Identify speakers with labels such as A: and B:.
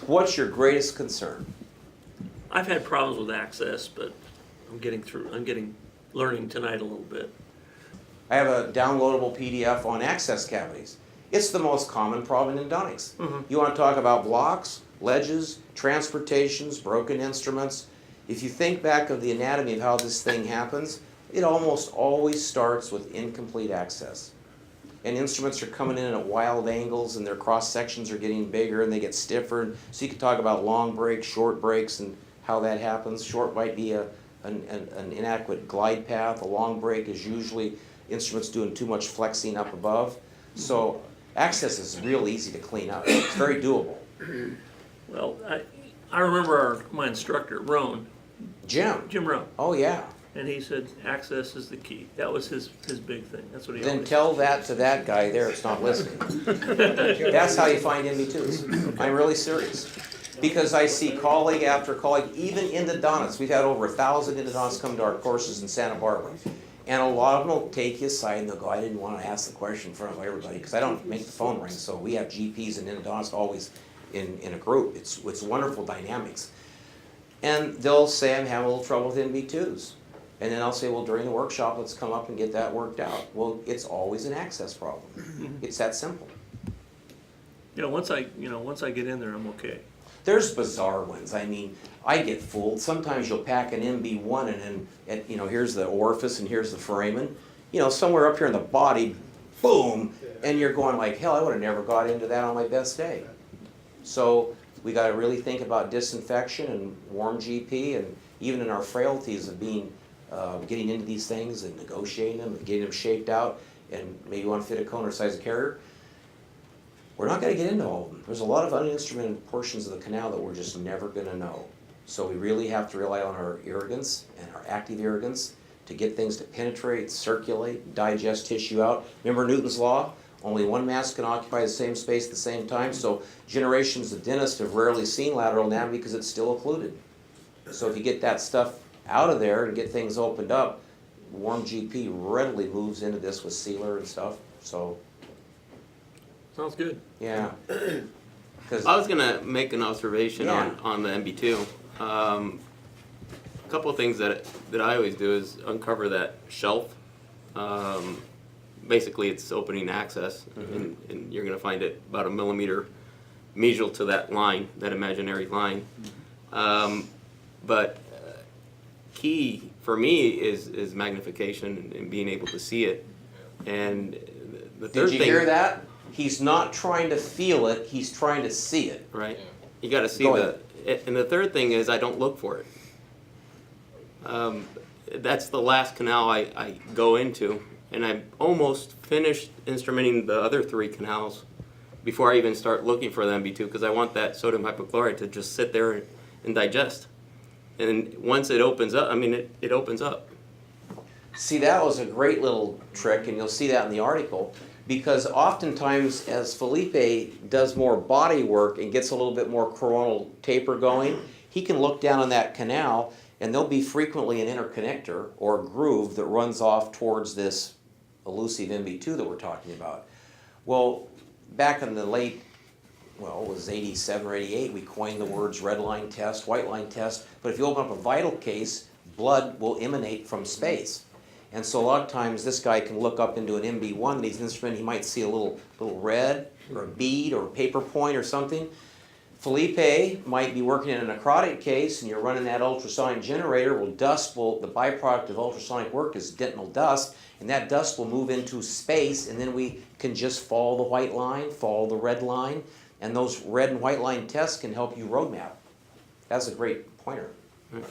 A: What's your greatest concern?
B: I've had problems with access, but I'm learning tonight a little bit.
A: I have a downloadable PDF on access cavities. It's the most common problem in endodontics. You want to talk about blocks, ledges, transportations, broken instruments. If you think back of the anatomy of how this thing happens, it almost always starts with incomplete access. And instruments are coming in at wild angles and their cross sections are getting bigger and they get stiffer. So you can talk about long breaks, short breaks, and how that happens. Short might be an inadequate glide path. A long break is usually instruments doing too much flexing up above. So access is real easy to clean up. It's very doable.
B: Well, I remember my instructor, Roan,
A: Jim.
B: Jim Roan,
A: Oh yeah.
B: and he said access is the key. That was his big thing. That's what he
A: Then
B: always
A: tell that to that guy there that's not listening. That's how you find MB2s. I'm really serious. Because I see colleague after colleague, even endodontists. We've had over 1,000 endodontists come to our courses in Santa Barbara. And a lot of them will take you aside and they'll go, I didn't want to ask the question in front of everybody because I don't make the phone ring. So we have GPs and endodontists always in a group. It's wonderful dynamics. And they'll say, I'm having a little trouble with MB2s. And then I'll say, well, during the workshop, let's come up and get that worked out. Well, it's always an access problem. It's that simple.
B: once I get in there, I'm okay.
A: There's bizarre ones. I mean, I get fooled. Sometimes you'll pack an MB1 and then, here's the orifice and here's the foramen. Somewhere up here in the body, boom, and you're going like, hell, I would have never got into that on my best day. So we got to really think about disinfection and warm GP, and even in our frailties of getting into these things and negotiating them and getting them shaped out, and maybe you want to fit a cone or size of carrier. We're not going to get into all of them. There's a lot of uninstrumented portions of the canal that we're just never going to know. So we really have to rely on our irrigants and our active irrigants to get things to penetrate, circulate, digest tissue out. Remember Newton's law? Only one mass can occupy the same space at the same time. So generations of dentists have rarely seen lateral anatomy because it's still occluded. So if you get that stuff out of there and get things opened up, warm GP readily moves into this with sealer and stuff. So.
B: Sounds good.
A: Yeah.
C: I was going to make an observation
A: Yeah.
C: on the MB2. A couple of things that I always do is uncover that shelf. Basically, it's opening access, and you're going to find it about 1 millimeter mesial to that line, that imaginary line. But key for me is magnification and being able to see it. And the third
A: Did you
C: thing,
A: hear that? He's not trying to feel it, he's trying to see it.
C: right? You got to see
A: Go
C: and the third thing is I don't look for it. That's the last canal I go into, and I'm almost finished instrumenting the other 3 canals before I even start looking for the MB2 because I want that sodium hypochlorite to just sit there and digest. And once it opens up, it opens up.
A: See, that was a great little trick, and you'll see that in the article, because oftentimes as Felipe does more body work and gets a little bit more coronal taper going, he can look down on that canal and there'll be frequently an interconnector or a groove that runs off towards this elusive MB2 that we're talking about. Well, back in the late, it was 87 or 88, we coined the words red line test, white line test, but if you open up a vital case, blood will emanate from space. And so a lot of times this guy can look up into an MB1 and he's instrumented, he might see a little red or a bead or a paper point or something. Felipe might be working in a necrotic case and you're running that ultrasonic generator. Well, the byproduct of ultrasonic work is dentinal dust, and that dust will move into space, and then we can just follow the white line, follow the red line, and those red and white line tests can help you roadmap. That's a great pointer.
C: Right.